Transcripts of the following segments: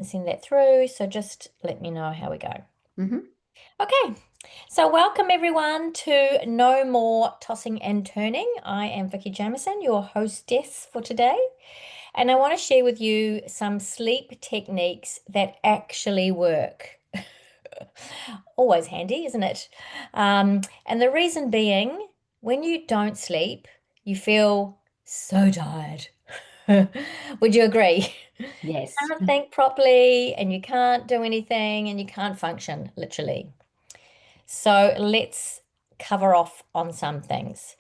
and send that through. So just let me know how we go. Hmm. Okay, so welcome everyone to No More Tossing and Turning. I am Vicky Jamieson, your hostess for today, and I want to share with you some sleep techniques that actually work. Always handy, isn't it? And the reason being, when you don't sleep, you feel so tired. Would you agree? Yes. Can't think properly and you can't do anything and you can't function, literally. So let's cover off on some things.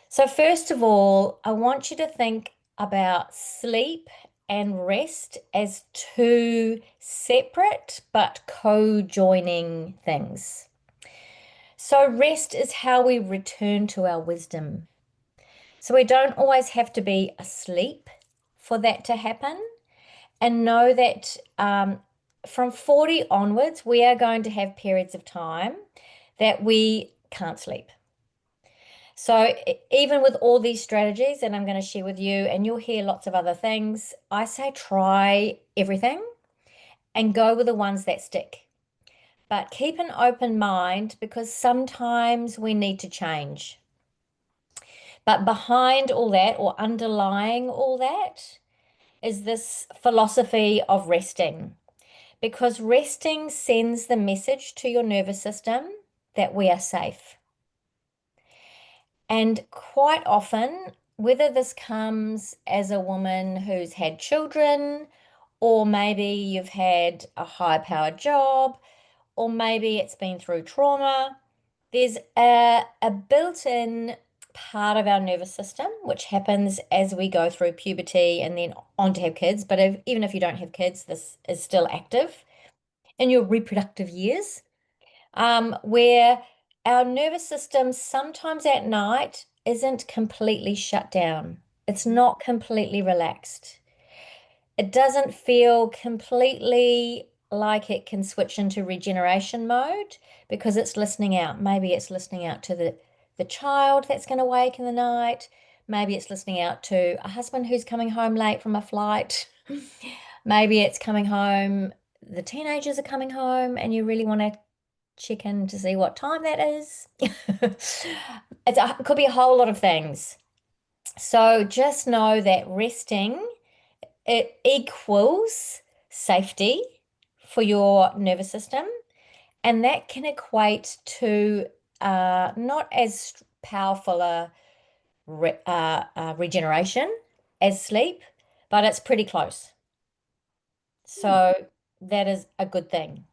So, first of all, I want you to think about sleep and rest as two separate but co-joining things. So, rest is how we return to our wisdom. So, we don't always have to be asleep for that to happen. And know that from 40 onwards, we are going to have periods of time that we can't sleep. So, even with all these strategies that I'm going to share with you, and you'll hear lots of other things, I say try everything and go with the ones that stick. But keep an open mind because sometimes we need to change. But behind all that, or underlying all that, is this philosophy of resting. Because resting sends the message to your nervous system that we are safe. And quite often, whether this comes as a woman who's had children, or maybe you've had a high-powered job, or maybe it's been through trauma, there's a built-in part of our nervous system which happens as we go through puberty and then on to have kids. But even if you don't have kids, this is still active in your reproductive years, where our nervous system sometimes at night isn't completely shut down. It's not completely relaxed. It doesn't feel completely like it can switch into regeneration mode because it's listening out. Maybe it's listening out to the child that's going to wake in the night. Maybe it's listening out to a husband who's coming home late from a flight. Maybe it's coming home, the teenagers are coming home, and you really want to check in to see what time that is. It could be a whole lot of things. So just know that resting, it equals safety for your nervous system, and that can equate to not as powerful a regeneration as sleep, but it's pretty close. So that is a good thing.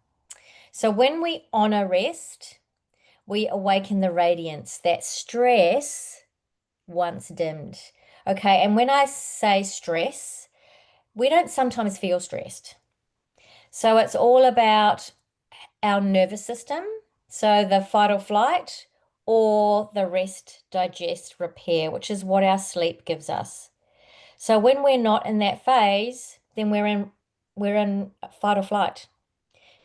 So when we honor rest, we awaken the radiance that stress once dimmed. Okay, and when I say stress, we don't sometimes feel stressed. So it's all about our nervous system. So the fight or flight or the rest, digest, repair, which is what our sleep gives us. So when we're not in that phase, then we're in fight or flight.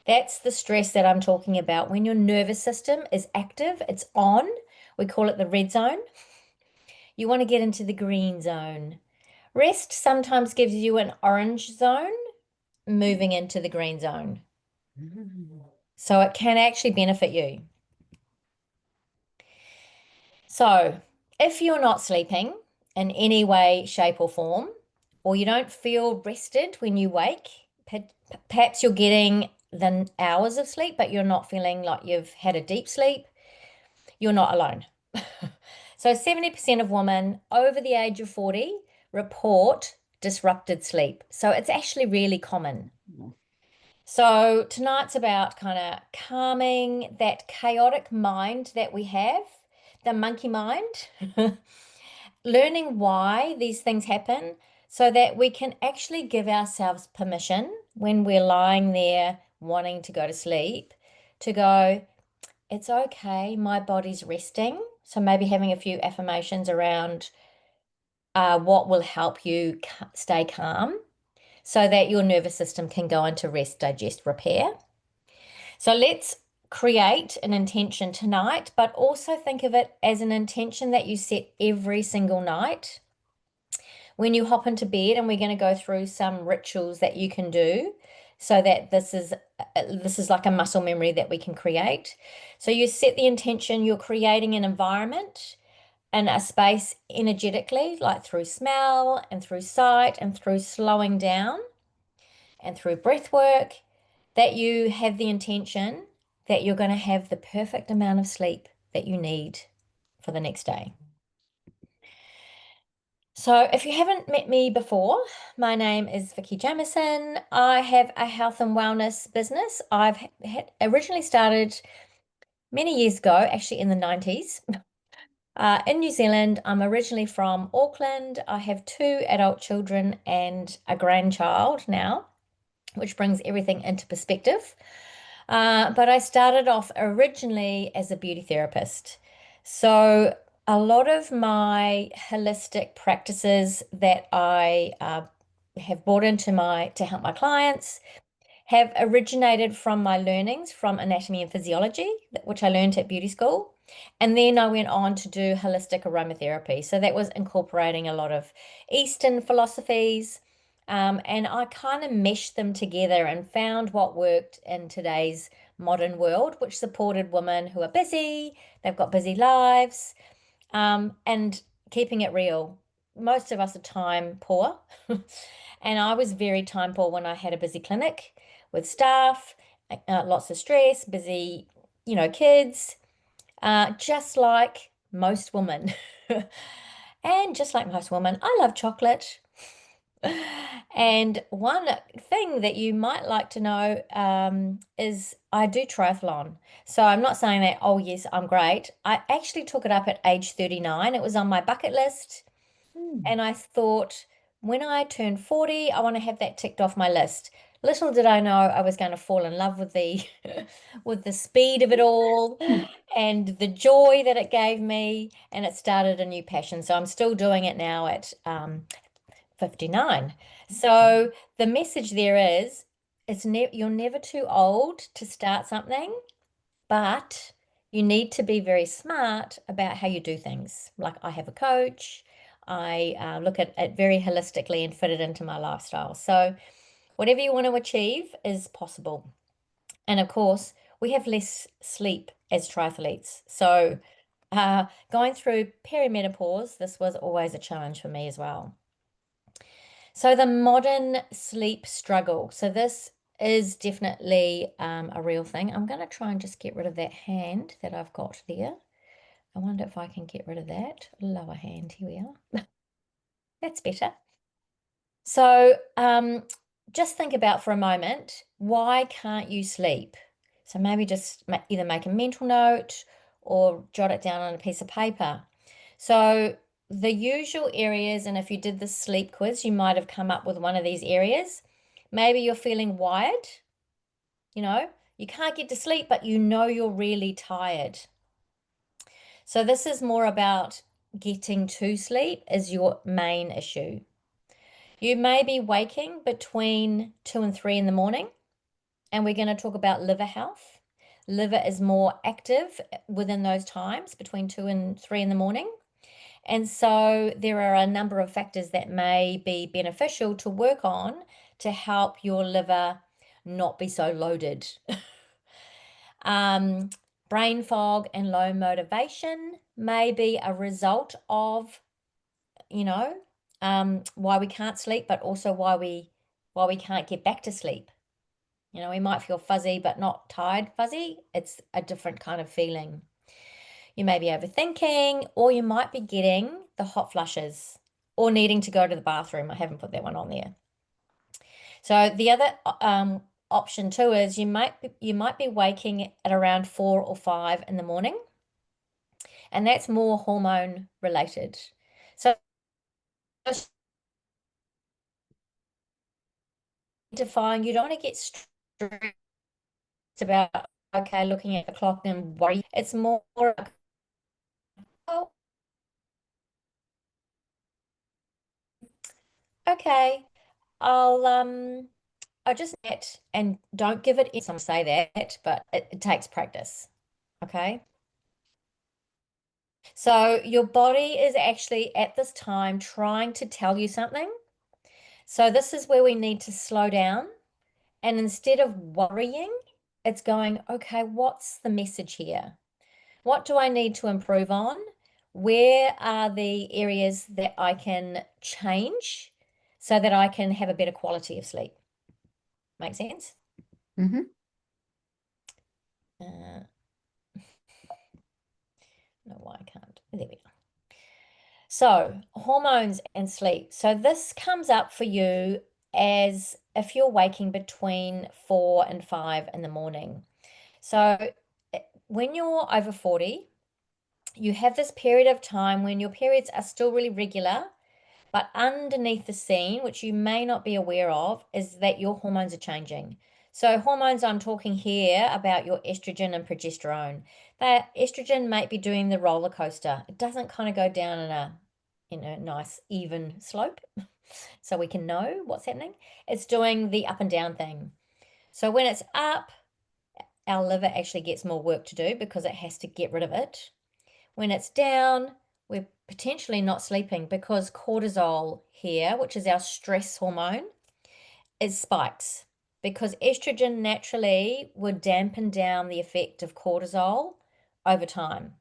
That's the stress that I'm talking about. When your nervous system is active, it's on. We call it the red zone. You want to get into the green zone. Rest sometimes gives you an orange zone, moving into the green zone. Mhm. So it can actually benefit you. So if you're not sleeping in any way, shape, or form, or you don't feel rested when you wake, perhaps you're getting the hours of sleep, but you're not feeling like you've had a deep sleep, you're not alone. So 70% of women over the age of 40 report disrupted sleep. So it's actually really common. So tonight's about kind of calming that chaotic mind that we have, the monkey mind, learning why these things happen so that we can actually give ourselves permission when we're lying there wanting to go to sleep to go, it's okay, my body's resting. So maybe having a few affirmations around what will help you stay calm so that your nervous system can go into rest, digest, repair. So let's create an intention tonight, but also think of it as an intention that you set every single night when you hop into bed. And we're going to go through some rituals that you can do so that this is like a muscle memory that we can create. So you set the intention, you're creating an environment and a space energetically, like through smell and through sight and through slowing down and through breath work, that you have the intention that you're going to have the perfect amount of sleep that you need for the next day. So, if you haven't met me before, my name is Vicky Jamieson. I have a health and wellness business. I've had originally started many years ago, actually in the 90s, in New Zealand. I'm originally from Auckland. I have two adult children and a grandchild now, which brings everything into perspective. But I started off originally as a beauty therapist. So a lot of my holistic practices that I have brought into to help my clients have originated from my learnings from anatomy and physiology, which I learned at beauty school. And then I went on to do holistic aromatherapy. So that was incorporating a lot of Eastern philosophies. And I kind of meshed them together and found what worked in today's modern world, which supported women who are busy, they've got busy lives, and keeping it real. Most of us are time poor. And I was very time poor when I had a busy clinic with staff, lots of stress, busy, kids, just like most women. And just like most women, I love chocolate. And one thing that you might like to know is I do triathlon. So I'm not saying that, oh, yes, I'm great. I actually took it up at age 39. It was on my bucket list. Mm. And I thought, when I turn 40, I want to have that ticked off my list. Little did I know I was going to fall in love with the with the speed of it all and the joy that it gave me, and it started a new passion. So I'm still doing it now at 59. So the message there is, you're never too old to start something, but you need to be very smart about how you do things. Like I have a coach. I look at it very holistically and fit it into my lifestyle. So whatever you want to achieve is possible. And of course, we have less sleep as triathletes. So going through perimenopause, this was always a challenge for me as well. So the modern sleep struggle. So this is definitely a real thing. I'm going to try and just get rid of that hand that I've got there. I wonder if I can get rid of that lower hand. Here we are. That's better. So just think about for a moment, why can't you sleep? So maybe just either make a mental note or jot it down on a piece of paper. So the usual areas, and if you did the sleep quiz, you might have come up with one of these areas. Maybe you're feeling wired, you know, you can't get to sleep, but you know you're really tired. So this is more about getting to sleep is your main issue. You may be waking between 2 and 3 in the morning, and we're going to talk about liver health. Liver is more active within those times between 2 and 3 in the morning. And so there are a number of factors that may be beneficial to work on to help your liver not be so loaded. um, Brain fog and low motivation may be a result of, you know, why we can't sleep, but also why we can't get back to sleep. We might feel fuzzy, but not tired fuzzy. It's a different kind of feeling. You may be overthinking, or you might be getting the hot flushes or needing to go to the bathroom. I haven't put that one on there. So the other option too is you might be waking at around 4 or 5 in the morning, and that's more hormone related. So just define you don't want to get stressed about okay looking at the clock and worry. It's more like, oh, okay, I just net and don't give it. Some say that, but it takes practice. Okay. So your body is actually at this time trying to tell you something. So this is where we need to slow down And instead of worrying, it's going, okay, what's the message here? What do I need to improve on? Where are the areas that I can change so that I can have a better quality of sleep? Make sense? Mm-hmm. Uh, no, why I can't. There we go. So, hormones and sleep. So, this comes up for you as if you're waking between 4 and 5 in the morning. So, when you're over 40, you have this period of time when your periods are still really regular, but underneath the scene, which you may not be aware of, is that your hormones are changing. So, hormones, I'm talking here about your estrogen and progesterone. That estrogen might be doing the roller coaster. It doesn't kind of go down in a nice even slope, so we can know what's happening. It's doing the up and down thing. So when it's up, our liver actually gets more work to do because it has to get rid of it. When it's down, we're potentially not sleeping because cortisol here, which is our stress hormone, is spikes because estrogen naturally would dampen down the effect of cortisol over time.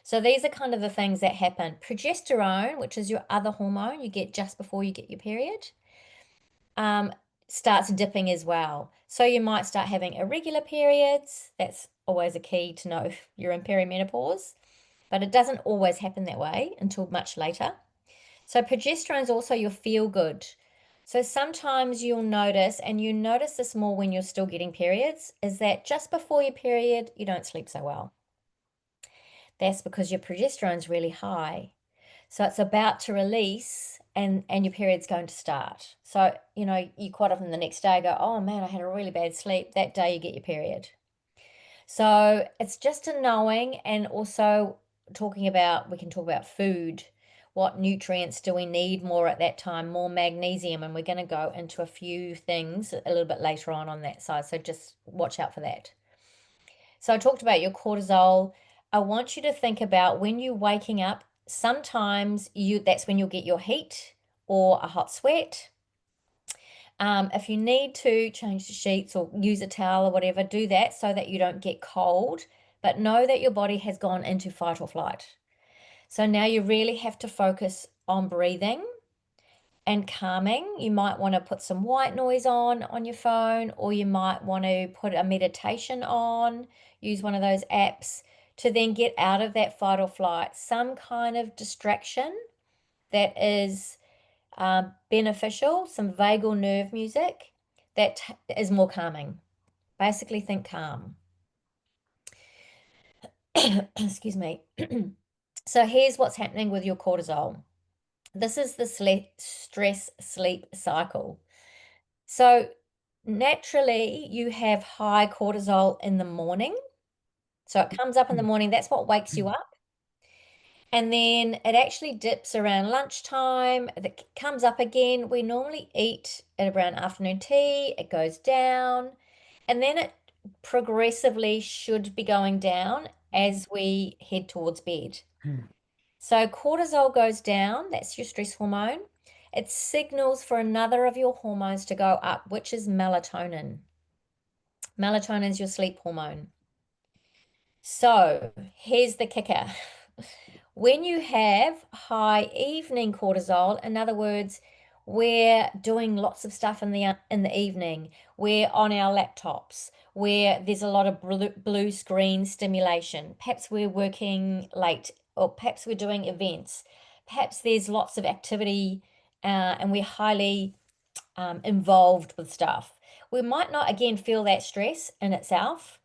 So these are kind of the things that happen. Progesterone, which is your other hormone you get just before you get your period, um, starts dipping as well. So you might start having irregular periods. That's always a key to know if you're in perimenopause, but it doesn't always happen that way until much later. So progesterone is also your feel good. So sometimes you'll notice, and you notice this more when you're still getting periods, is that just before your period, you don't sleep so well. That's because your progesterone's really high. So it's about to release and your period's going to start. So, you quite often the next day go, oh man, I had a really bad sleep. That day you get your period. So it's just a knowing and also we can talk about food. What nutrients do we need more at that time? More magnesium. And we're going to go into a few things a little bit later on that side. So just watch out for that. So I talked about your cortisol. I want you to think about when you're waking up, sometimes that's when you'll get your heat or a hot sweat. If you need to change the sheets or use a towel or whatever, do that so that you don't get cold. But know that your body has gone into fight or flight. So now you really have to focus on breathing and calming. You might want to put some white noise on your phone, or you might want to put a meditation on, use one of those apps to then get out of that fight or flight, some kind of distraction that is beneficial, some vagal nerve music that is more calming. Basically, think calm. Excuse me. So here's what's happening with your cortisol. This is the stress sleep cycle. So naturally, you have high cortisol in the morning. So it comes up in the morning. That's what wakes you up. And then it actually dips around lunchtime. It comes up again. We normally eat at around afternoon tea. It goes down. And then it progressively should be going down as we head towards bed. So cortisol goes down. That's your stress hormone. It signals for another of your hormones to go up, which is melatonin. Melatonin is your sleep hormone. So here's the kicker. When you have high evening cortisol, in other words, we're doing lots of stuff in the evening, we're on our laptops, where there's a lot of blue screen stimulation. Perhaps we're working late, or perhaps we're doing events. Perhaps there's lots of activity, and we're highly involved with stuff. We might not again feel that stress in itself,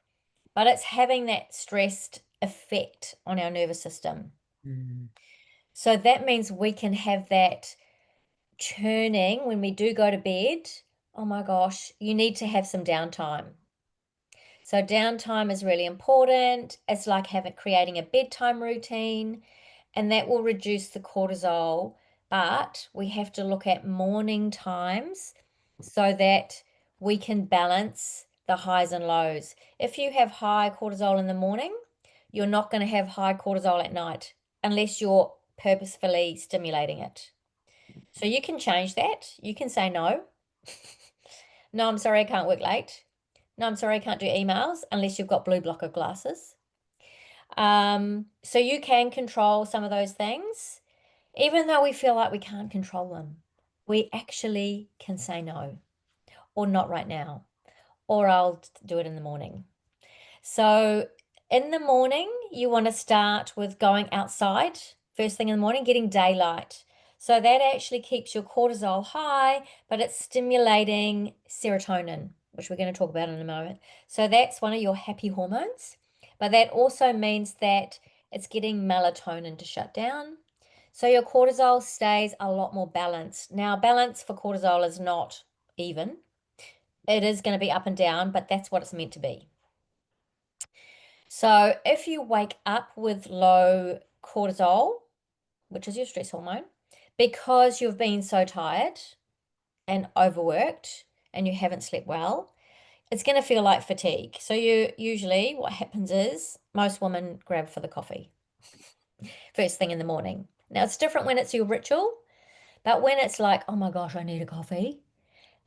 but it's having that stressed effect on our nervous system. Mm. So that means we can have that churning when we do go to bed. Oh my gosh, you need to have some downtime. So downtime is really important. It's like creating a bedtime routine, and that will reduce the cortisol. But we have to look at morning times so that we can balance the highs and lows. If you have high cortisol in the morning, you're not going to have high cortisol at night unless you're purposefully stimulating it. So you can change that. You can say no. No, I'm sorry, I can't work late. No, I'm sorry, I can't do emails unless you've got blue blocker glasses. So you can control some of those things, even though we feel like we can't control them. We actually can say no, or not right now, or I'll do it in the morning. So in the morning, you want to start with going outside first thing in the morning, getting daylight. So that actually keeps your cortisol high, but it's stimulating serotonin, which we're going to talk about in a moment. So that's one of your happy hormones. But that also means that it's getting melatonin to shut down. So your cortisol stays a lot more balanced. Now, balance for cortisol is not even. It is going to be up and down, but that's what it's meant to be. So if you wake up with low cortisol, which is your stress hormone, because you've been so tired and overworked and you haven't slept well, it's going to feel like fatigue. So you usually what happens is most women grab for the coffee first thing in the morning. Now it's different when it's your ritual, but when it's like, oh my gosh, I need a coffee,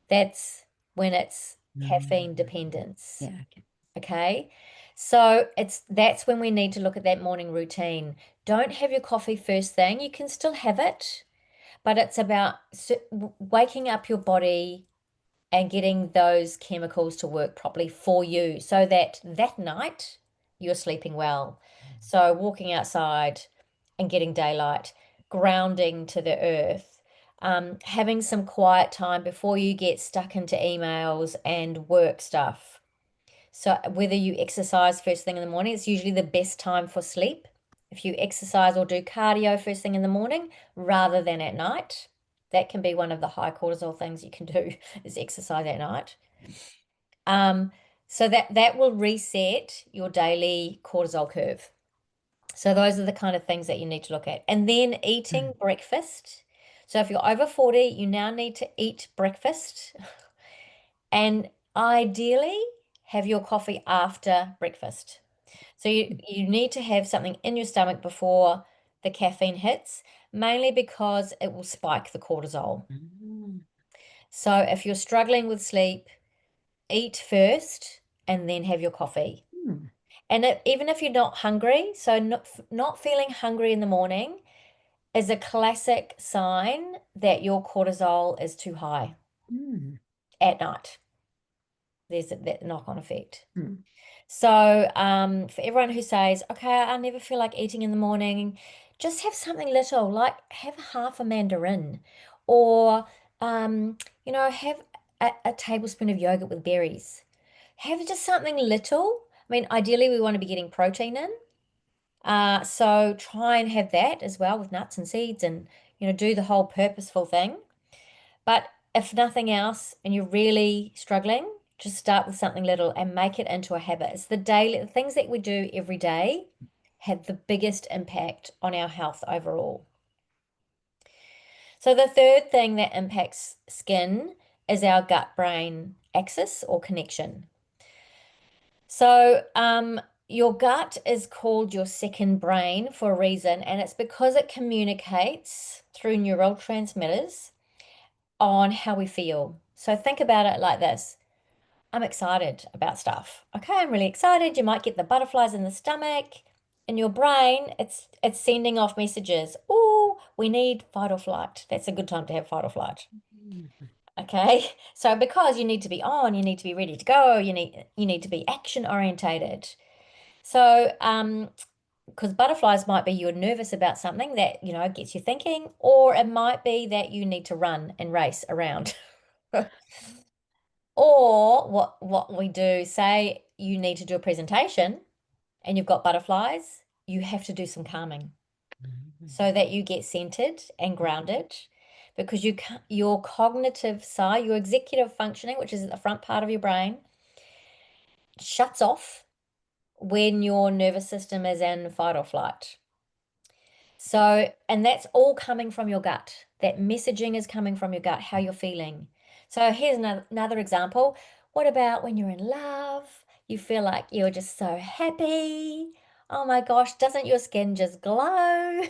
that's when it's caffeine dependence. Yeah. Okay. Okay. So that's when we need to look at that morning routine. Don't have your coffee first thing. You can still have it, but it's about waking up your body and getting those chemicals to work properly for you so that that night you're sleeping well. So walking outside and getting daylight, grounding to the earth, having some quiet time before you get stuck into emails and work stuff. So whether you exercise first thing in the morning, it's usually the best time for sleep. If you exercise or do cardio first thing in the morning rather than at night, that can be one of the high cortisol things you can do is exercise at night. Um, so that will reset your daily cortisol curve. So those are the kind of things that you need to look at. And then eating breakfast. So if you're over 40, you now need to eat breakfast and ideally have your coffee after breakfast. So you need to have something in your stomach before the caffeine hits, mainly because it will spike the cortisol. Mm. So if you're struggling with sleep, eat first and then have your coffee. Mm. And even if you're not hungry, so not feeling hungry in the morning is a classic sign that your cortisol is too high Mm. at night. There's that knock-on effect. Mm. So, for everyone who says, okay, I never feel like eating in the morning, just have something little, like have half a mandarin or, have a tablespoon of yogurt with berries. Have just something little. I mean, ideally, we want to be getting protein in. So try and have that as well with nuts and seeds and, do the whole purposeful thing. But if nothing else, and you're really struggling, just start with something little and make it into a habit. It's the things that we do every day have the biggest impact on our health overall. So the third thing that impacts skin is our gut-brain axis or connection. So, your gut is called your second brain for a reason, and it's because it communicates through neurotransmitters on how we feel. So think about it like this. I'm excited about stuff. Okay, I'm really excited. You might get the butterflies in the stomach. In your brain, it's sending off messages. Oh, we need fight or flight. That's a good time to have fight or flight. Okay. So because you need to be on, you need to be ready to go, you need to be action orientated. So, because butterflies might be you're nervous about something that, gets you thinking, or it might be that you need to run and race around. Or what we do, say you need to do a presentation and you've got butterflies, you have to do some calming so that you get centered and grounded because your cognitive side, your executive functioning, which is at the front part of your brain, shuts off when your nervous system is in fight or flight. So, and that's all coming from your gut. That messaging is coming from your gut, how you're feeling. So here's another example. What about when you're in love? You feel like you're just so happy. Oh my gosh, doesn't your skin just glow?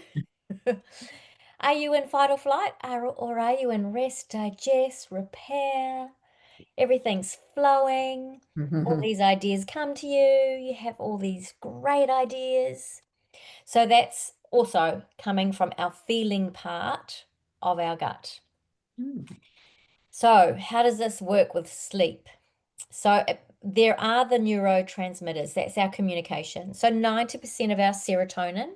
Are you in fight or flight? Or are you in rest, digest, repair? everything's flowing, all Mhm. these ideas come to you, you have all these great ideas. So that's also coming from our feeling part of our gut. Mm. So, how does this work with sleep? So, there are the neurotransmitters, that's our communication. So, 90% of our serotonin,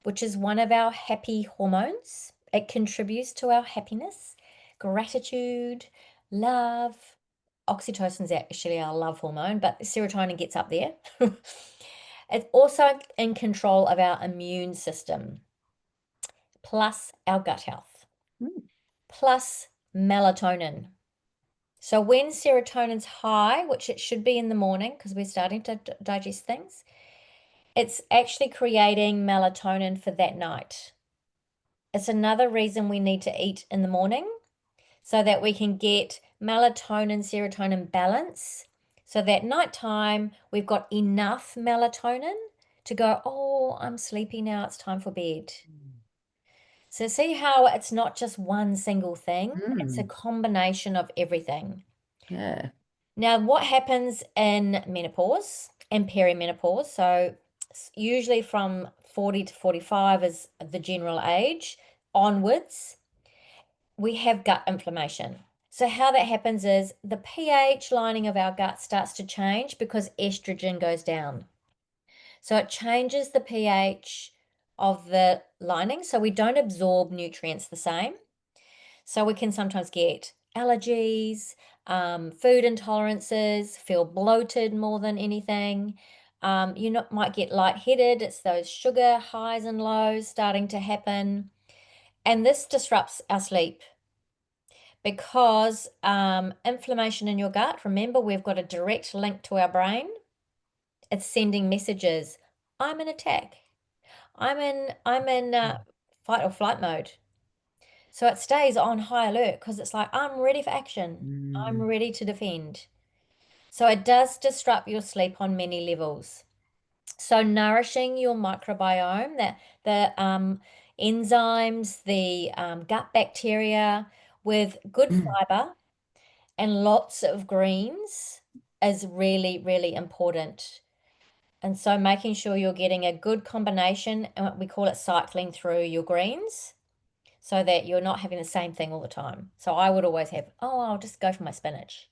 which is one of our happy hormones, it contributes to our happiness, gratitude, love. Oxytocin is actually our love hormone, but serotonin gets up there. It's also in control of our immune system, plus our gut health, Mm. plus melatonin. So when serotonin's high, which it should be in the morning because we're starting to digest things, it's actually creating melatonin for that night. It's another reason we need to eat in the morning so that we can get melatonin, serotonin balance. So that nighttime, we've got enough melatonin to go, oh, I'm sleepy now, it's time for bed. So see how it's not just one single thing, it's a Mm. combination of everything. Yeah. Now, what happens in menopause and perimenopause? So, usually from 40 to 45 is the general age onwards, we have gut inflammation. So, how that happens is the pH lining of our gut starts to change because estrogen goes down. So, it changes the pH of the lining. So, we don't absorb nutrients the same. So we can sometimes get allergies, food intolerances, feel bloated more than anything. Might get lightheaded. It's those sugar highs and lows starting to happen. And this disrupts our sleep because inflammation in your gut, remember, we've got a direct link to our brain. It's sending messages. I'm in attack. I'm in fight or flight mode. So it stays on high alert because it's like, I'm ready for action. I'm Mm. ready to defend. So it does disrupt your sleep on many levels. So nourishing your microbiome, that the enzymes, the gut bacteria with good Mm. fiber and lots of greens is really, really important. And so making sure you're getting a good combination, and we call it cycling through your greens so that you're not having the same thing all the time. So I would always have, oh, I'll just go for my spinach.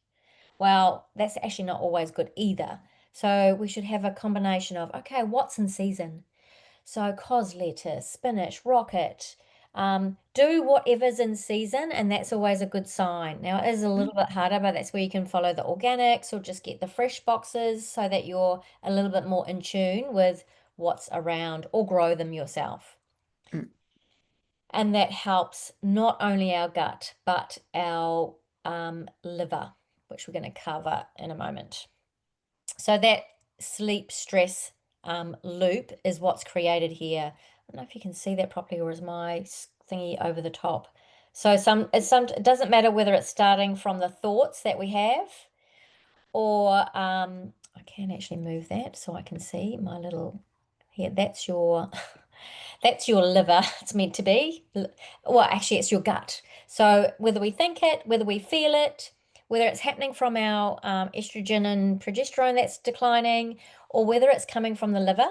Well, that's actually not always good either. So we should have a combination of, okay, what's in season? So cos lettuce, spinach, rocket, do whatever's in season, and that's always a good sign. Now, it is a little bit harder, but that's where you can follow the organics or just get the fresh boxes so that you're a little bit more in tune with what's around or grow them yourself. Mm. And that helps not only our gut, but our liver, which we're going to cover in a moment. So that sleep stress loop is what's created here. I don't know if you can see that properly, or is my thingy over the top? So it doesn't matter whether it's starting from the thoughts that we have, or I can actually move that so I can see my little here. That's your that's your liver. It's meant to be. Well, actually, it's your gut. So whether we think it, whether we feel it, whether it's happening from our estrogen and progesterone that's declining, or whether it's coming from the liver,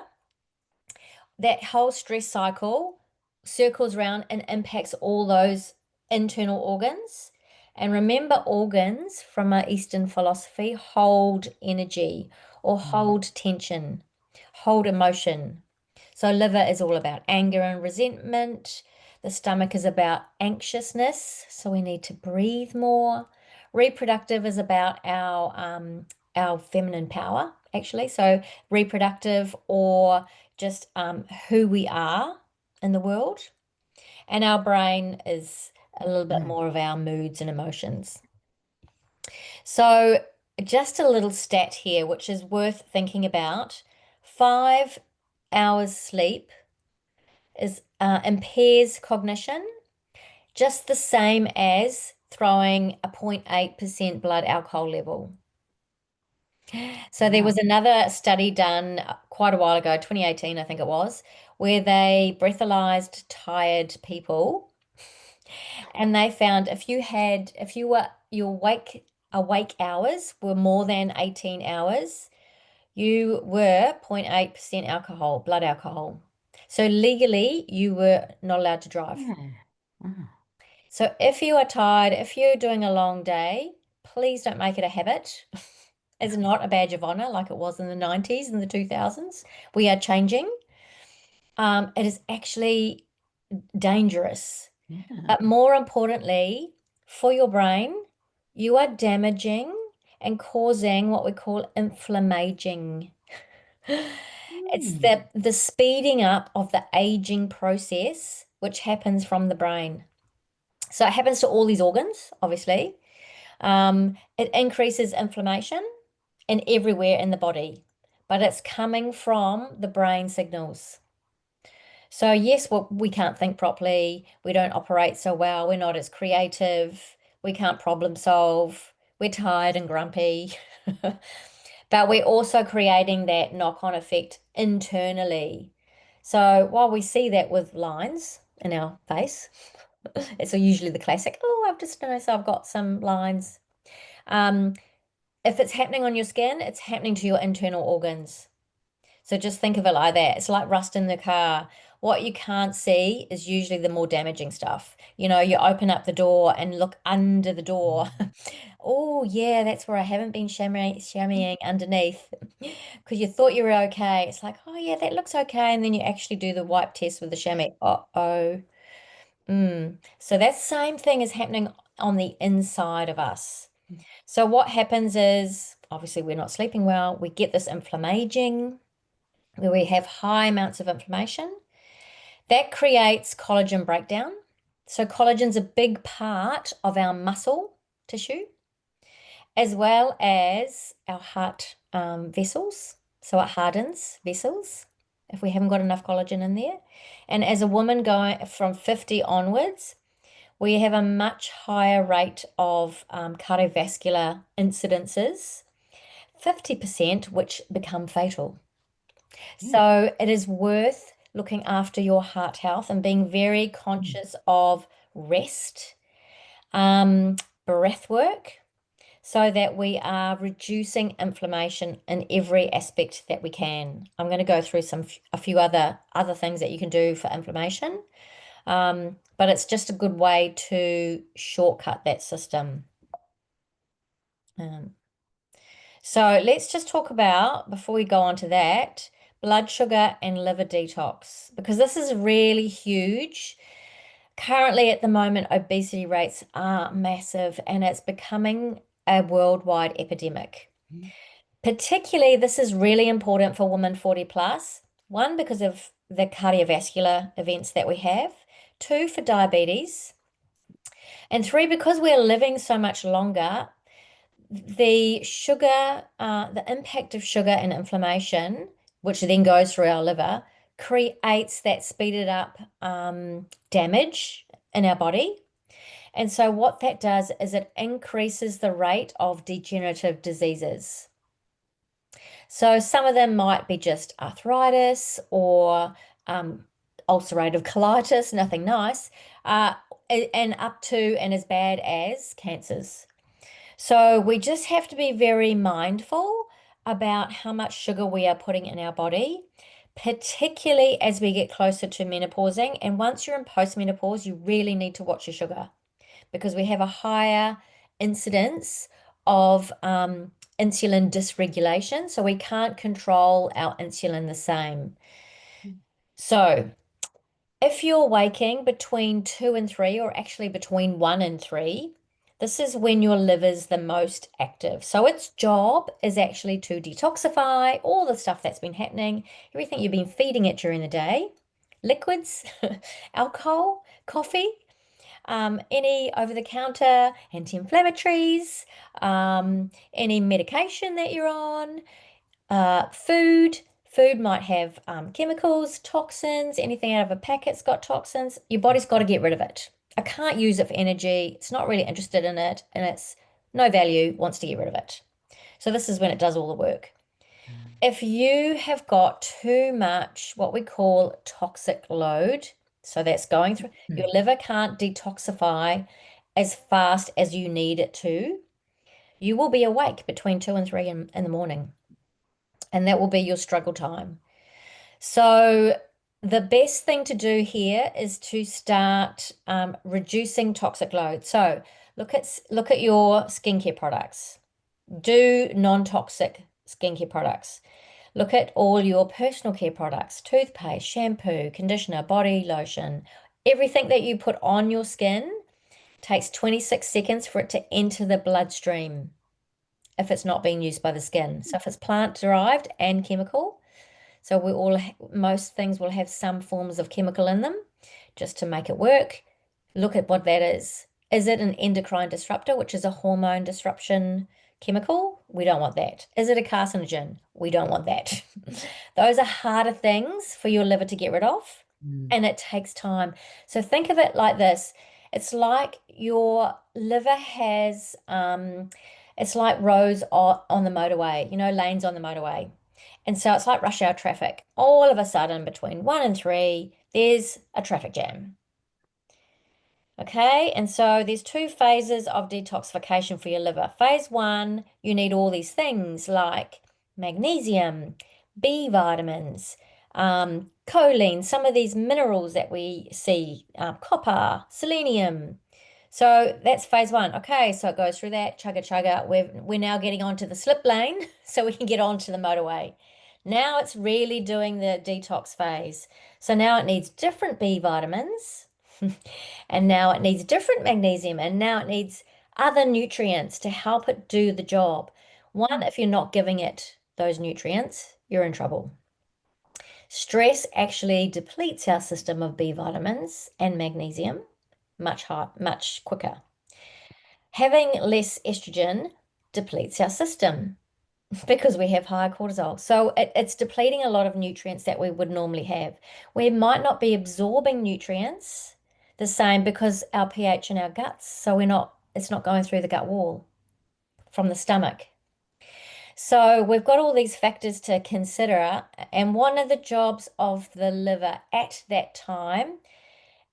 that whole stress cycle circles around and impacts all those internal organs. And remember, organs from our Eastern philosophy hold energy or Mm. hold tension, hold emotion. So, liver is all about anger and resentment. The stomach is about anxiousness. So, we need to breathe more. Reproductive is about our feminine power, actually. So, reproductive or just who we are in the world. And our brain is a little bit Mm. more of our moods and emotions. So, just a little stat here, which is worth thinking about. 5 hours sleep is impairs cognition, just the same as throwing a 0.8% blood alcohol level. So there was Wow. another study done quite a while ago, 2018, I think it was, where they breathalyzed tired people, and they found if you were you wake awake hours were more than 18 hours, you were 0.8% alcohol, blood alcohol. So legally, you were not allowed to drive. Yeah. Oh. So if you are tired, if you're doing a long day, please don't make it a habit. It's not a badge of honor like it was in the 90s and the 2000s. We are changing. It is actually dangerous. Yeah. But more importantly, for your brain, you are damaging and causing what we call inflammaging. It's Mm. the speeding up of the aging process, which happens from the brain. So it happens to all these organs, obviously. It increases inflammation in everywhere in the body, but it's coming from the brain signals. So yes, well, we can't think properly. We don't operate so well. We're not as creative. We can't problem solve. We're tired and grumpy. But we're also creating that knock-on effect internally. So while we see that with lines in our face, it's usually the classic, oh, I've just noticed I've got some lines. Um, if it's happening on your skin, it's happening to your internal organs. So just think of it like that. It's like rust in the car. What you can't see is usually the more damaging stuff. You know, you open up the door and look under the door. Oh, yeah, that's where I haven't been shammying underneath because you thought you were okay. It's like, oh, yeah, that looks okay. And then you actually do the wipe test with the chamois. Uh-oh. So that same thing is happening on the inside of us. So what happens is, obviously, we're not sleeping well. We get this inflammaging where we have high amounts of inflammation. That creates collagen breakdown. So collagen's a big part of our muscle tissue, as well as our heart vessels. So it hardens vessels if we haven't got enough collagen in there. And as a woman going from 50 onwards, we have a much higher rate of cardiovascular incidences, 50%, which become fatal. Yeah. So it is worth looking after your heart health and being very Mm. conscious of rest, um, breath work, so that we are reducing inflammation in every aspect that we can. I'm going to go through a few other things that you can do for inflammation, but it's just a good way to shortcut that system. Um, so let's just talk about, before we go on to that, blood sugar and liver detox, because this is really huge. Currently, at the moment, obesity rates are massive and it's becoming a worldwide epidemic. Mm. Particularly, this is really important for women 40 plus. One, because of the cardiovascular events that we have. Two, for diabetes. And three, because we're living so much longer, the sugar, the impact of sugar and inflammation, which then goes through our liver, creates that speeded up damage in our body. And so, what that does is it increases the rate of degenerative diseases. So, some of them might be just arthritis or um, ulcerative colitis, nothing nice, uh, and up to and as bad as cancers. So we just have to be very mindful about how much sugar we are putting in our body, particularly as we get closer to menopausing. And once you're in postmenopause, you really need to watch your sugar because we have a higher incidence of insulin dysregulation. So we can't control our insulin the same. So if you're waking between 2 and 3, or actually between 1 and 3, this is when your liver's the most active. So its job is actually to detoxify all the stuff that's been happening, everything you've been feeding it during the day, liquids, alcohol, coffee, any over-the-counter anti-inflammatories, any medication that you're on, food. Food might have chemicals, toxins, anything out of a packet's got toxins. Your body's got to get rid of it. I can't use it for energy. It's not really interested in it, and it's no value, wants to get rid of it. So this is when it does all the work. If you have got too much what we call toxic load, so that's going through, your Mm. liver can't detoxify as fast as you need it to. You will be awake between 2 and 3 in the morning, and that will be your struggle time. So the best thing to do here is to start reducing toxic load. So look at your skincare products. Do non-toxic skincare products. Look at all your personal care products, toothpaste, shampoo, conditioner, body lotion. Everything that you put on your skin takes 26 seconds for it to enter the bloodstream if it's not being used by the skin. So if it's plant derived and chemical, so most things will have some forms of chemical in them just to make it work. Look at what that is. Is it an endocrine disruptor, which is a hormone disruption chemical? We don't want that. Is it a carcinogen? We don't want that. Those are harder things for your liver to get rid of, Mm. and it takes time. So think of it like this. It's like your liver has, it's like roads on the motorway, lanes on the motorway. And so it's like rush hour traffic. All of a sudden, between 1 and 3, there's a traffic jam. Okay, and so there's two phases of detoxification for your liver. Phase one, you need all these things like magnesium, B vitamins, choline, some of these minerals that we see, copper, selenium. So that's phase one. Okay, so it goes through that, chugga chugga. We're now getting onto the slip lane so we can get onto the motorway. Now it's really doing the detox phase. So now it needs different B vitamins. And now it needs different magnesium, and now it needs other nutrients to help it do the job. One, if you're not giving it those nutrients, you're in trouble. Stress actually depletes our system of B vitamins and magnesium much quicker. Having less estrogen depletes our system because we have higher cortisol. So it's depleting a lot of nutrients that we would normally have. We might not be absorbing nutrients the same because our pH in our guts, so it's not going through the gut wall from the stomach. So we've got all these factors to consider, and one of the jobs of the liver at that time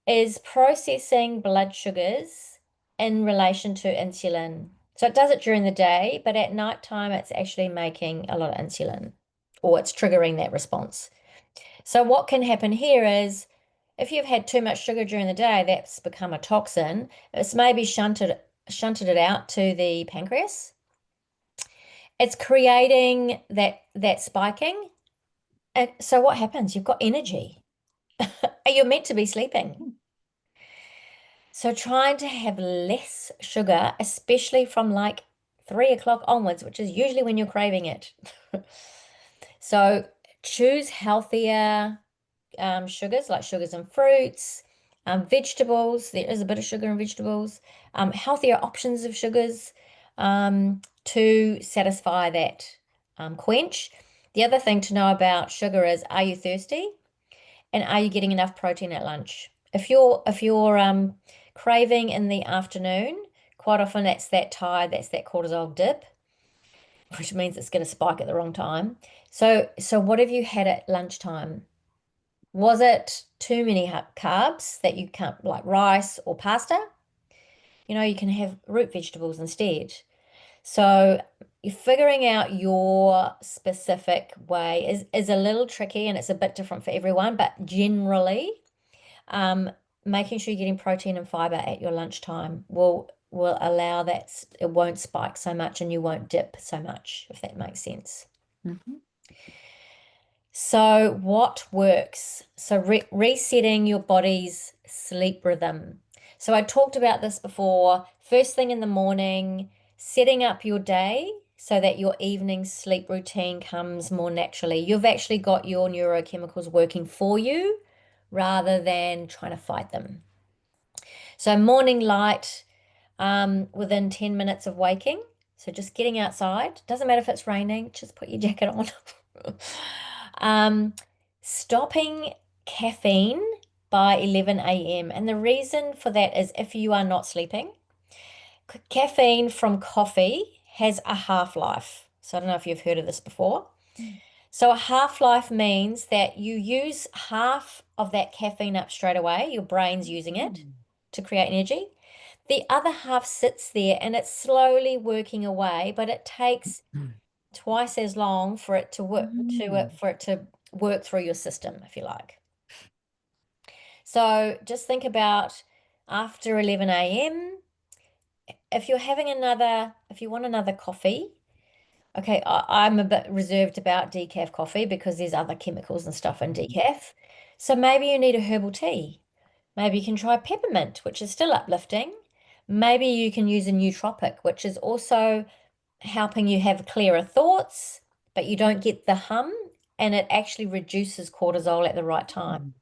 is processing blood sugars in relation to insulin. So it does it during the day, but at night time, it's actually making a lot of insulin, or it's triggering that response. So what can happen here is if you've had too much sugar during the day, that's become a toxin. It's maybe shunted it out to the pancreas. It's creating that spiking. And so what happens? You've got energy. You're meant to be sleeping. So trying to have less sugar, especially from like 3 o'clock onwards, which is usually when you're craving it. So choose healthier sugars, like sugars and fruits, vegetables. There is a bit of sugar in vegetables. Healthier options of sugars to satisfy that quench. The other thing to know about sugar is, are you thirsty? And are you getting enough protein at lunch? If you're craving in the afternoon, quite often that's that cortisol dip, which means it's going to spike at the wrong time. So what have you had at lunchtime? Was it too many carbs that you can't, like rice or pasta? You can have root vegetables instead. So you're figuring out your specific way is a little tricky, and it's a bit different for everyone, but generally, um, making sure you're getting protein and fiber at your lunchtime will allow that it won't spike so much and you won't dip so much, if that makes sense. Mhm. So what works? So resetting your body's sleep rhythm. So I talked about this before. First thing in the morning, setting up your day so that your evening sleep routine comes more naturally. You've actually got your neurochemicals working for you rather than trying to fight them. So morning light, within 10 minutes of waking. So just getting outside. Doesn't matter if it's raining, just put your jacket on. Um, stopping caffeine by 11 a.m. And the reason for that is if you are not sleeping, caffeine from coffee has a half-life. So I don't know if you've heard of this before. So a half-life means that you use half of that caffeine up straight away. Your brain's using it Mm. to create energy. The other half sits there and it's slowly working away, but it takes Mm. twice as long for it to work Mm. for it to work through your system, if you like. So just think about after 11 a.m. If you want another coffee, okay, I'm a bit reserved about decaf coffee because there's other chemicals and stuff in decaf. So maybe you need a herbal tea. Maybe you can try peppermint, which is still uplifting. Maybe you can use a nootropic, which is also helping you have clearer thoughts, but you don't get the hum, and it actually reduces cortisol at the right time. Mm.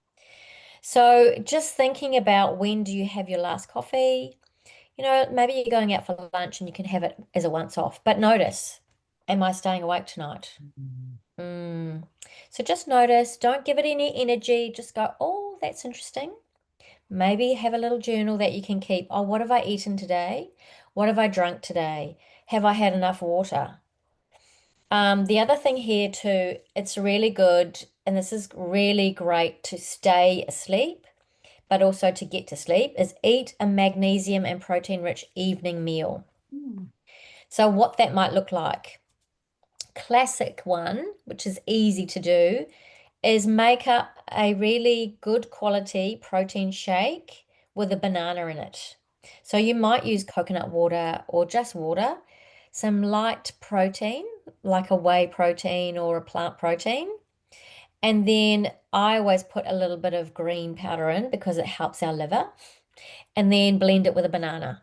So just thinking about when do you have your last coffee? Maybe you're going out for lunch and you can have it as a once off, but notice, am I staying awake tonight? Mm. Mm. So just notice, don't give it any energy. Just go, oh, that's interesting. Maybe have a little journal that you can keep. Oh, what have I eaten today? What have I drunk today? Have I had enough water? The other thing here too, it's really good, and this is really great to stay asleep, but also to get to sleep, is eat a magnesium and protein-rich evening meal. Mm. So what that might look like. Classic one, which is easy to do, is make up a really good quality protein shake with a banana in it. So you might use coconut water or just water, some light protein, like a whey protein or a plant protein. And then I always put a little bit of green powder in because it helps our liver, and then blend it with a banana.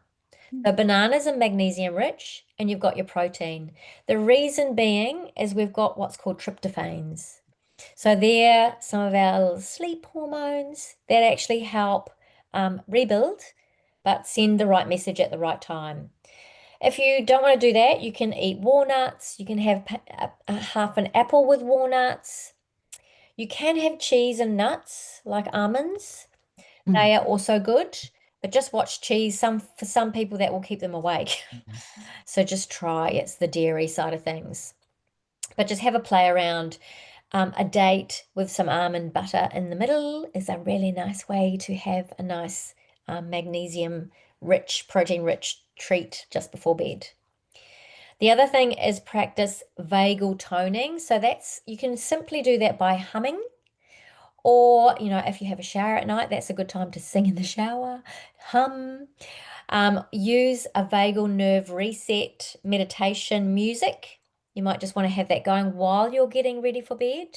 So Mm. bananas are magnesium rich and you've got your protein. The reason being is we've got what's called tryptophans. So they're some of our sleep hormones that actually help rebuild, but send the right message at the right time. If you don't want to do that, you can eat walnuts. You can have a half an apple with walnuts. You can have cheese and nuts like almonds. Mm. They are also good, but just watch cheese. For some people that will keep them awake. Mm. So just try. It's the dairy side of things. But just have a play around. A date with some almond butter in the middle is a really nice way to have a nice magnesium rich, protein rich treat just before bed. The other thing is practice vagal toning. So that's, you can simply do that by humming, or, if you have a shower at night, that's a good time to sing in the shower. Hum. Use a vagal nerve reset meditation music. You might just want to have that going while you're getting ready for bed.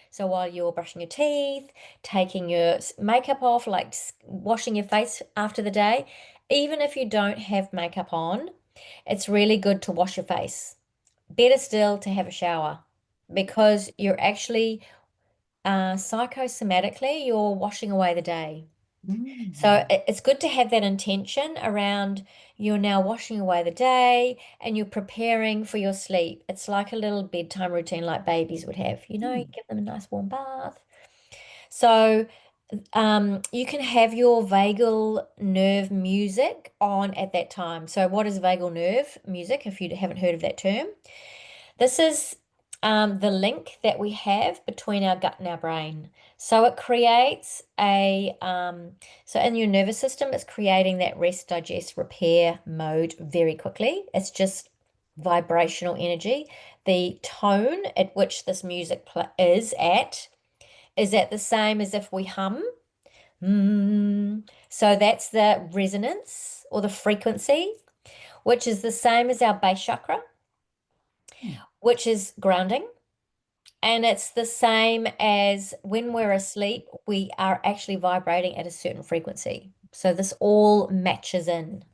So while you're brushing your teeth, taking your makeup off, like washing your face after the day, even if you don't have makeup on, it's really good to wash your face. Better still to have a shower because you're actually psychosomatically, you're washing away the day. So Mm. it's good to have that intention around you're now washing away the day and you're preparing for your sleep. It's like a little bedtime routine like babies would have. You Mm. give them a nice warm bath. So you can have your vagal nerve music on at that time. So what is vagal nerve music if you haven't heard of that term? This is the link that we have between our gut and our brain. So it creates so in your nervous system, it's creating that rest, digest, repair mode very quickly. It's just vibrational energy. The tone at which this music is at the same as if we hum. So that's the resonance or the frequency, which is the same as our base chakra, Mm. which is grounding. And it's the same as when we're asleep, we are actually vibrating at a certain frequency. So this all matches in.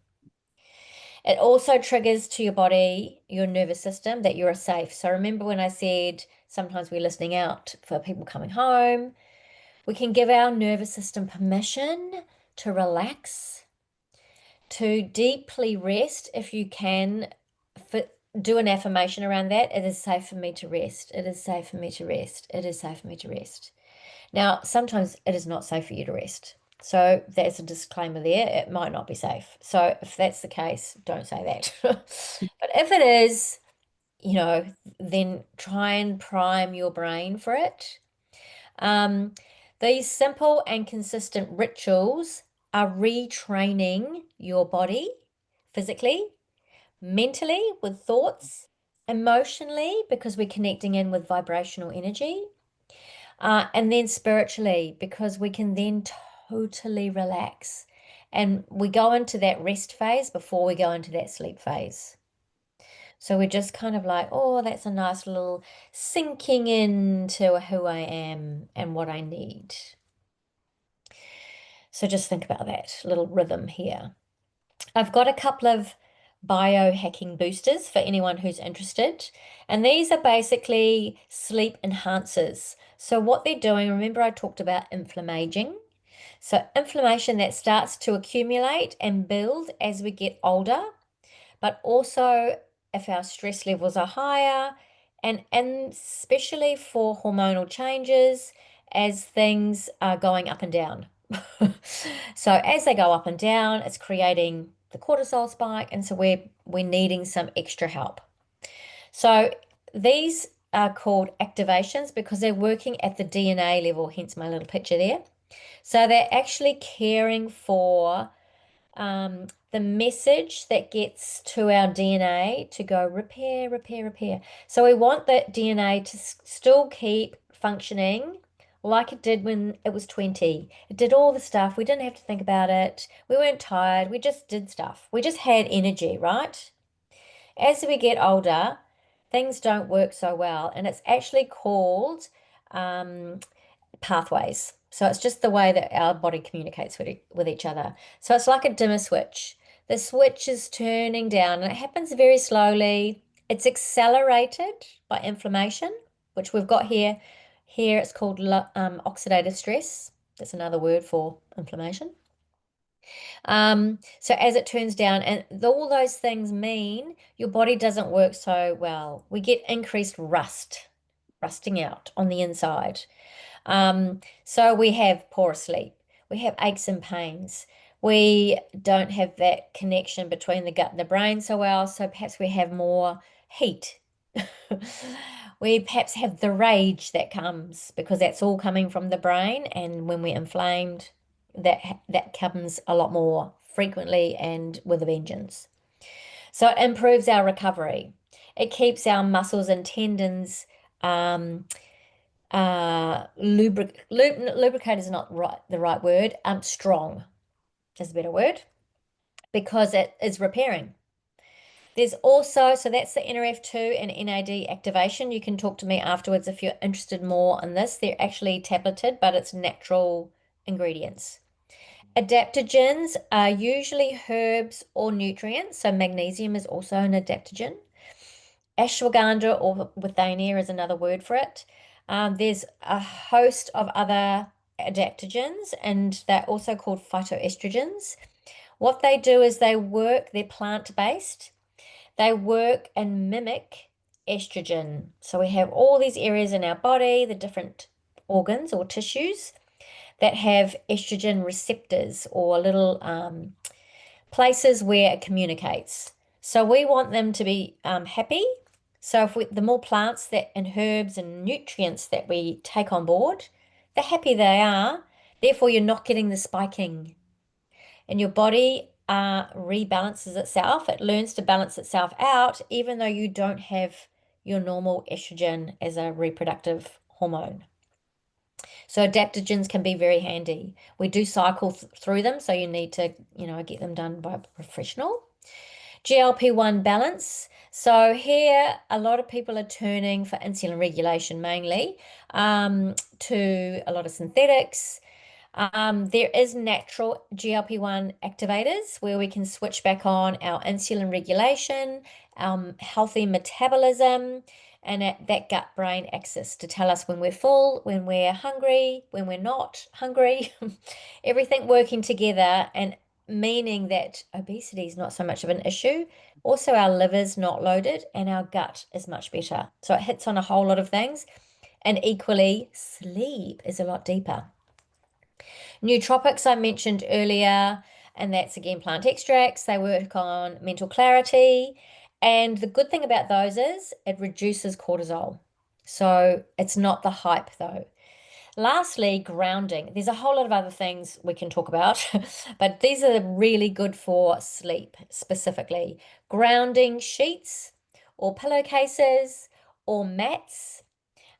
It also triggers to your body, your nervous system, that you're safe. So remember when I said sometimes we're listening out for people coming home, we can give our nervous system permission to relax, to deeply rest if you can. For, do an affirmation around that. It is safe for me to rest. It is safe for me to rest. It is safe for me to rest. Now, sometimes it is not safe for you to rest. So there's a disclaimer there. It might not be safe. So if that's the case, don't say that. But if it is, then try and prime your brain for it. Um, these simple and consistent rituals are retraining your body physically, mentally with thoughts, emotionally because we're connecting in with vibrational energy, and then spiritually because we can then totally relax. And we go into that rest phase before we go into that sleep phase. So we're just kind of like, oh, that's a nice little sinking into who I am and what I need. So just think about that little rhythm here. I've got a couple of biohacking boosters for anyone who's interested. And these are basically sleep enhancers. So what they're doing, remember I talked about inflammaging. So inflammation that starts to accumulate and build as we get older, but also if our stress levels are higher, and especially for hormonal changes as things are going up and down. So as they go up and down, it's creating the cortisol spike, and so we're needing some extra help. So these are called activations because they're working at the DNA level, hence my little picture there. So they're actually caring for the message that gets to our DNA to go repair, repair, repair. So we want that DNA to still keep functioning like it did when it was 20. It did all the stuff. We didn't have to think about it. We weren't tired. We just did stuff. We just had energy, right? As we get older, things don't work so well. And it's actually called um, pathways. So it's just the way that our body communicates with each other. So it's like a dimmer switch. The switch is turning down and it happens very slowly. It's accelerated by inflammation, which we've got here. Here it's called oxidative stress. That's another word for inflammation. So as it turns down, and all those things mean your body doesn't work so well. We get increased rusting out on the inside. So we have poor sleep, we have aches and pains, we don't have that connection between the gut and the brain so well, so perhaps we have more heat. We perhaps have the rage that comes because that's all coming from the brain, and when we're inflamed, that comes a lot more frequently and with a vengeance. So it improves our recovery. It keeps our muscles and tendons um, lubricate is not the right word. Strong is a better word because it is repairing. There's also, so that's the NRF2 and NAD activation. You can talk to me afterwards if you're interested more in this. They're actually tableted, but it's natural ingredients. Adaptogens are usually herbs or nutrients. So magnesium is also an adaptogen. Ashwagandha or withania is another word for it. There's a host of other adaptogens, and they're also called phytoestrogens. What they do is they're plant-based. They work and mimic estrogen. So we have all these areas in our body, the different organs or tissues that have estrogen receptors or little places where it communicates. So we want them to be happy. So the more plants that and herbs and nutrients that we take on board, the happier they are. Therefore, you're not getting the spiking, and your body rebalances itself. It learns to balance itself out, even though you don't have your normal estrogen as a reproductive hormone. So adaptogens can be very handy. We do cycle through them, so you need to, get them done by a professional. GLP-1 balance. So here, a lot of people are turning for insulin regulation mainly to a lot of synthetics. There is natural GLP-1 activators where we can switch back on our insulin regulation, healthy metabolism, and that gut-brain axis to tell us when we're full, when we're hungry, when we're not hungry, everything working together and meaning that obesity is not so much of an issue. Also, our liver's not loaded and our gut is much better. So it hits on a whole lot of things. And equally, sleep is a lot deeper. Nootropics I mentioned earlier, and that's again plant extracts. They work on mental clarity. And the good thing about those is it reduces cortisol. So it's not the hype though. Lastly, grounding. There's a whole lot of other things we can talk about, but these are really good for sleep specifically. Grounding sheets or pillowcases or mats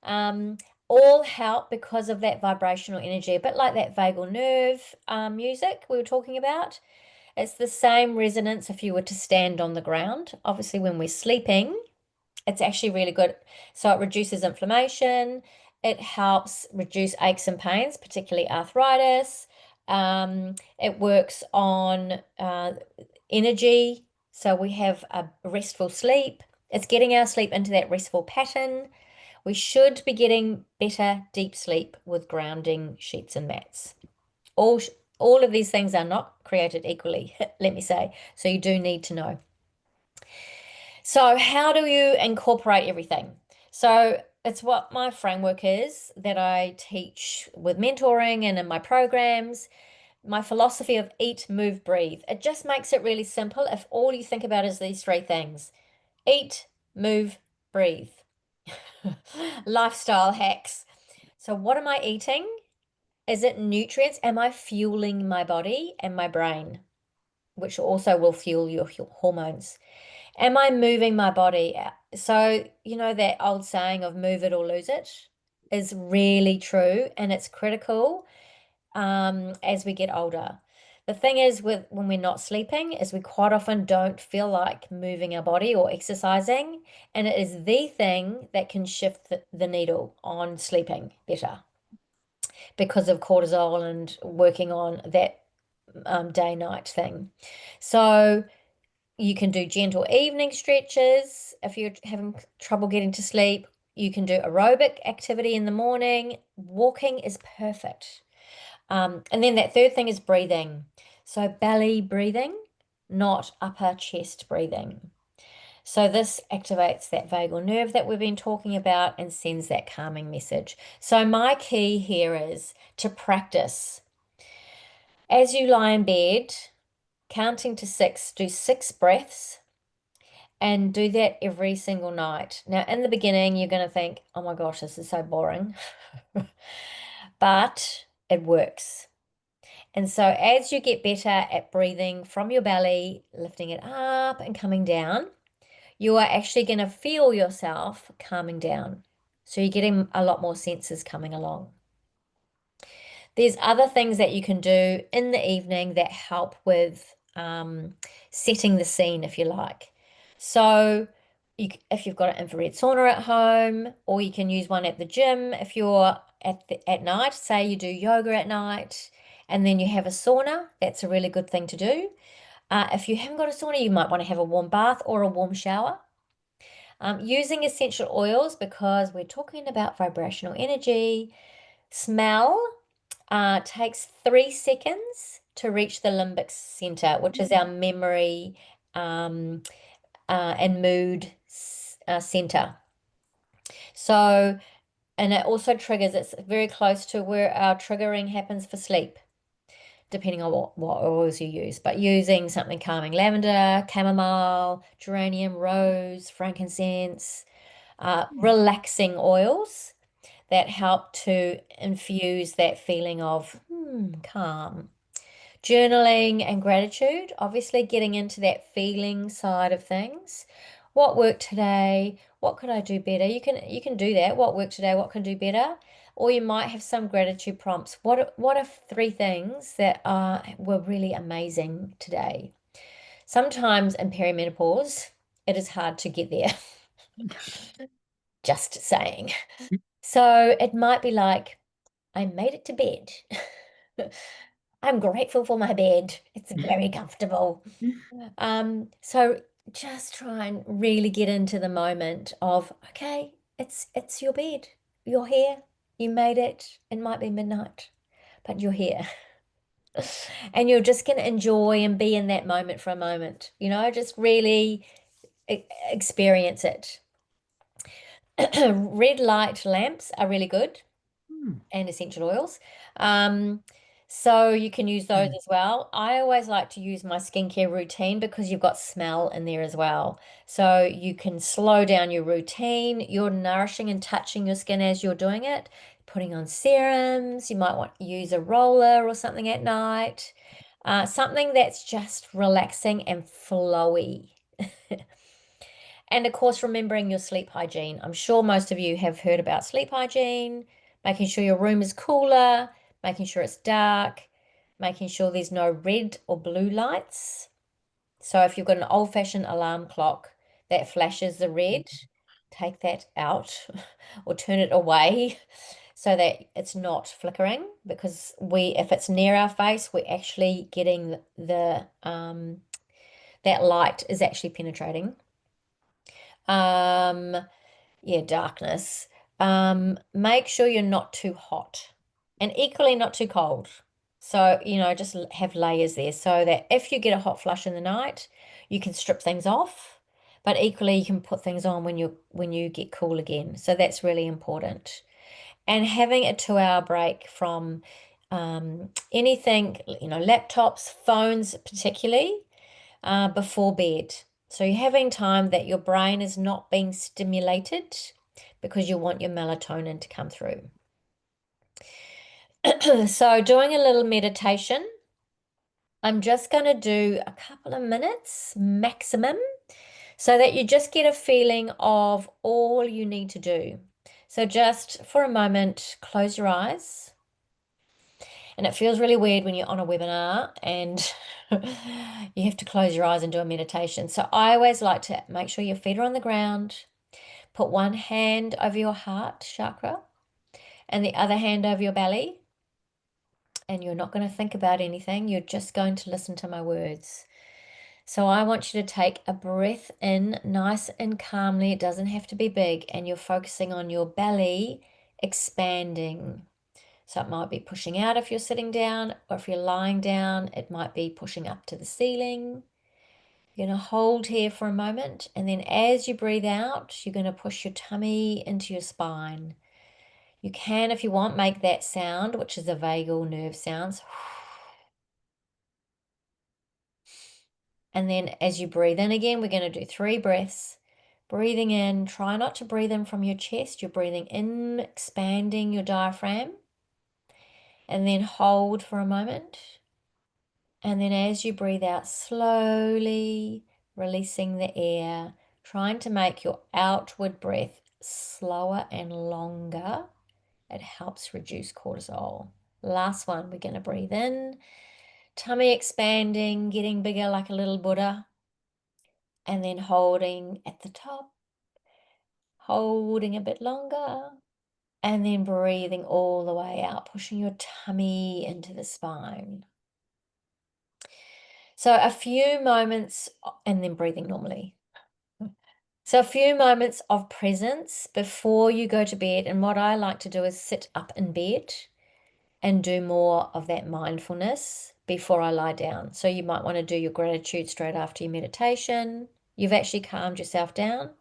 um, all help because of that vibrational energy, a bit like that vagal nerve music we were talking about. It's the same resonance if you were to stand on the ground. Obviously, when we're sleeping, it's actually really good. So it reduces inflammation. It helps reduce aches and pains, particularly arthritis. It works on energy. So we have a restful sleep. It's getting our sleep into that restful pattern. We should be getting better deep sleep with grounding sheets and mats. All, all of these things are not created equally, let me say. So you do need to know. So, how do you incorporate everything? So, it's what my framework is that I teach with mentoring and in my programs. My philosophy of eat, move, breathe. It just makes it really simple if all you think about is these three things: eat, move, breathe. Lifestyle hacks. So, what am I eating? Is it nutrients? Am I fueling my body and my brain, which also will fuel your hormones? Am I moving my body? So, you know, that old saying of move it or lose it is really true and it's critical as we get older. The thing is with when we're not sleeping is we quite often don't feel like moving our body or exercising, and it is the thing that can shift the needle on sleeping better because of cortisol and working on that day-night thing. So you can do gentle evening stretches if you're having trouble getting to sleep. You can do aerobic activity in the morning. Walking is perfect. And then that third thing is breathing. So belly breathing, not upper chest breathing. So this activates that vagal nerve that we've been talking about and sends that calming message. So my key here is to practice. As you lie in bed, counting to six, do 6 breaths and do that every single night. Now, in the beginning, you're going to think, oh my gosh, this is so boring. But it works. And so, as you get better at breathing from your belly, lifting it up and coming down, you are actually going to feel yourself calming down. So, you're getting a lot more senses coming along. There's other things that you can do in the evening that help with setting the scene, if you like. So, if you've got an infrared sauna at home, or you can use one at the gym if you're at night, say you do yoga at night, and then you have a sauna, that's a really good thing to do. If you haven't got a sauna, you might want to have a warm bath or a warm shower. Using essential oils because we're talking about vibrational energy. Smell takes 3 seconds to reach the limbic center, which is our memory um, and mood center. So, and it also triggers, it's very close to where our triggering happens for sleep, depending on what oils you use. But using something calming, lavender, chamomile, geranium, rose, frankincense, relaxing oils that help to infuse that feeling of calm. Journaling and gratitude, obviously getting into that feeling side of things. What worked today? What could I do better? You can do that. What worked today? What can I do better? Or you might have some gratitude prompts. What are 3 things that were really amazing today? Sometimes in perimenopause, it is hard to get there. Just saying. So it might be like, I made it to bed. I'm grateful for my bed. It's very comfortable. So just try and really get into the moment of, okay, it's your bed. You're here. You made it. It might be midnight, but you're here. And you're just going to enjoy and be in that moment for a moment, just really experience it. Red light lamps are really good and essential oils. Um, So you can use those as well. I always like to use my skincare routine because you've got smell in there as well. So you can slow down your routine. You're nourishing and touching your skin as you're doing it, putting on serums. You might want to use a roller or something at night. Something that's just relaxing and flowy. And of course, remembering your sleep hygiene. I'm sure most of you have heard about sleep hygiene, making sure your room is cooler, making sure it's dark, making sure there's no red or blue lights. So if you've got an old-fashioned alarm clock that flashes the red, take that out or turn it away so that it's not flickering because if it's near our face, we're actually getting that light is actually penetrating. Um, yeah, darkness. Make sure you're not too hot and equally not too cold. So, just have layers there so that if you get a hot flush in the night, you can strip things off, but equally you can put things on when you get cool again. So that's really important. And having a 2-hour break from anything, laptops, phones particularly before bed. So you're having time that your brain is not being stimulated because you want your melatonin to come through. So doing a little meditation, I'm just going to do a couple of minutes maximum so that you just get a feeling of all you need to do. So just for a moment, close your eyes. And it feels really weird when you're on a webinar and you have to close your eyes and do a meditation. So I always like to make sure your feet are on the ground, put one hand over your heart chakra and the other hand over your belly. And you're not going to think about anything. You're just going to listen to my words. So I want you to take a breath in nice and calmly. It doesn't have to be big. And you're focusing on your belly expanding. So it might be pushing out if you're sitting down, or if you're lying down, it might be pushing up to the ceiling. You're going to hold here for a moment, and then as you breathe out, you're going to push your tummy into your spine. You can, if you want, make that sound, which is a vagal nerve sounds. And then as you breathe in again, we're going to do 3 breaths. Breathing in, try not to breathe in from your chest. You're breathing in, expanding your diaphragm, and then hold for a moment. And then as you breathe out slowly, releasing the air, trying to make your outward breath slower and longer. It helps reduce cortisol. Last one, we're going to breathe in, tummy expanding, getting bigger like a little Buddha, and then holding at the top, holding a bit longer, and then breathing all the way out, pushing your tummy into the spine. So a few moments, and then breathing normally. So a few moments of presence before you go to bed. And what I like to do is sit up in bed and do more of that mindfulness before I lie down. So you might want to do your gratitude straight after your meditation. You've actually calmed yourself down.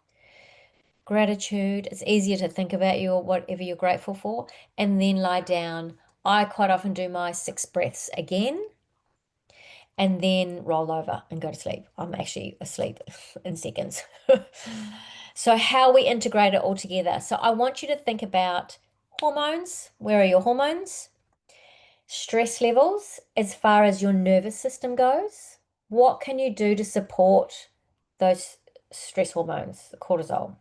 Gratitude, it's easier to think about whatever you're grateful for, and then lie down. I quite often do my 6 breaths again and then roll over and go to sleep. I'm actually asleep in seconds. So how we integrate it all together. So I want you to think about hormones. Where are your hormones? Stress levels as far as your nervous system goes. What can you do to support those stress hormones, the cortisol?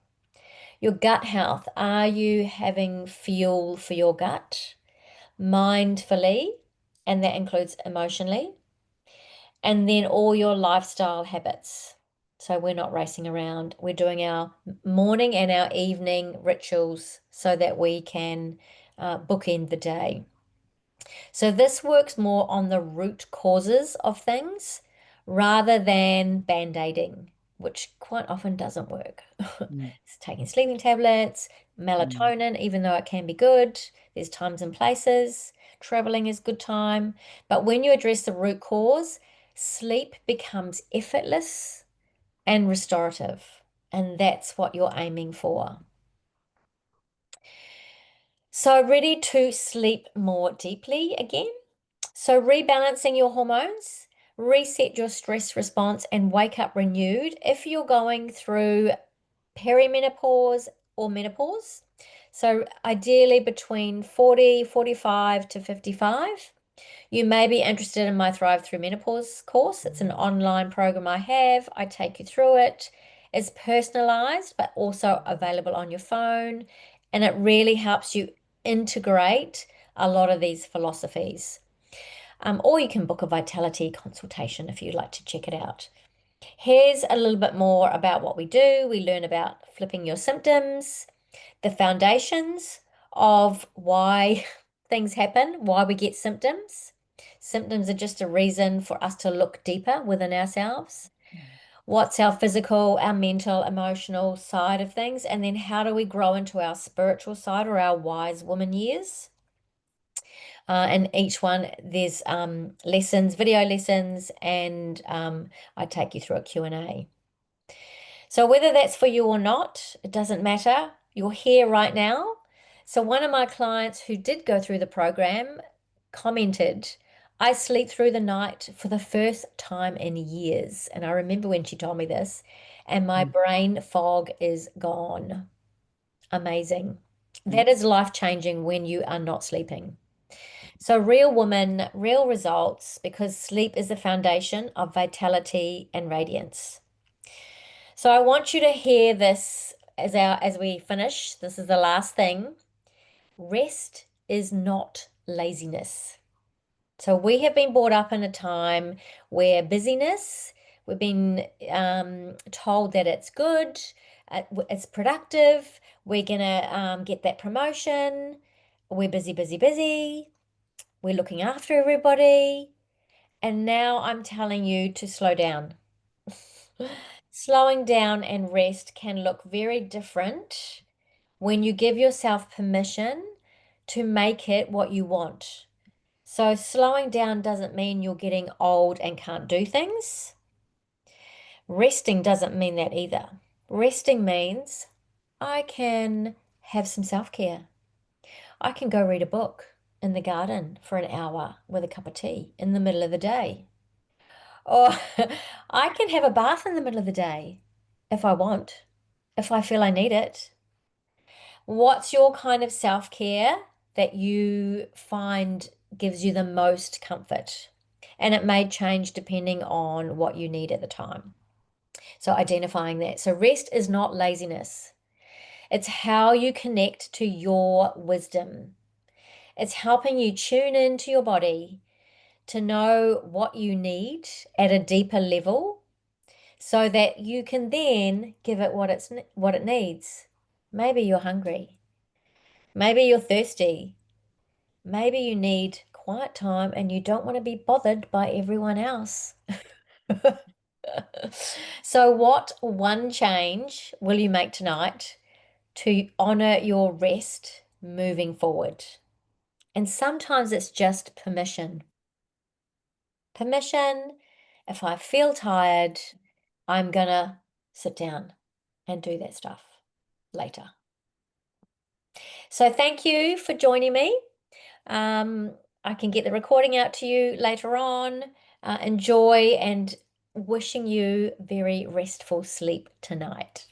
Your gut health. Are you having fuel for your gut mindfully? And that includes emotionally. And then all your lifestyle habits. So we're not racing around. We're doing our morning and our evening rituals so that we can bookend the day. So this works more on the root causes of things rather than band-aiding, which quite often doesn't work. Mm, It's taking sleeping tablets, mm, melatonin, even though it can be good, there's times and places. Traveling is good time. But when you address the root cause, sleep becomes effortless and restorative. And that's what you're aiming for. So ready to sleep more deeply again? So rebalancing your hormones, reset your stress response, and wake up renewed. If you're going through perimenopause or menopause, so ideally between 40, 45 to 55. You may be interested in my Thrive Through Menopause course. It's an online program I have. I take you through it. It's personalized, but also available on your phone. And it really helps you integrate a lot of these philosophies. Or you can book a vitality consultation if you'd like to check it out. Here's a little bit more about what we do. We learn about flipping your symptoms, the foundations of why things happen, why we get symptoms. Symptoms are just a reason for us to look deeper within ourselves. What's our physical, our mental, emotional side of things? And then how do we grow into our spiritual side or our wise woman years? And each one, there's lessons, video lessons, and I take you through a Q&A. So whether that's for you or not, it doesn't matter. You're here right now. So one of my clients who did go through the program commented, I sleep through the night for the first time in years. And I remember when she told me this, and my Mm, brain fog is gone. Amazing. mm, That is life-changing when you are not sleeping. So real woman, real results, because sleep is the foundation of vitality and radiance. So I want you to hear this as we finish. This is the last thing. Rest is not laziness. So we have been brought up in a time where busyness, we've been told that it's good, it's productive, we're gonna get that promotion, we're busy, busy, busy, we're looking after everybody. And now I'm telling you to slow down. Slowing down and rest can look very different when you give yourself permission to make it what you want. So, slowing down doesn't mean you're getting old and can't do things. Resting doesn't mean that either. Resting means I can have some self-care. I can go read a book in the garden for an hour with a cup of tea in the middle of the day. Or I can have a bath in the middle of the day if I want, if I feel I need it. What's your kind of self-care that you find gives you the most comfort? And it may change depending on what you need at the time. So identifying that. So rest is not laziness. It's how you connect to your wisdom. It's helping you tune into your body to know what you need at a deeper level so that you can then give it what it needs. Maybe you're hungry. Maybe you're thirsty. Maybe you need quiet time and you don't want to be bothered by everyone else. So, what one change will you make tonight to honor your rest moving forward? And sometimes it's just permission. Permission, if I feel tired, I'm gonna sit down and do that stuff later. So, thank you for joining me. Um, I can get the recording out to you later on. Enjoy and wishing you very restful sleep tonight.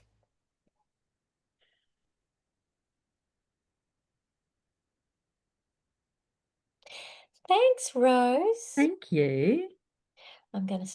Thanks, Rose. thank you. I'm going to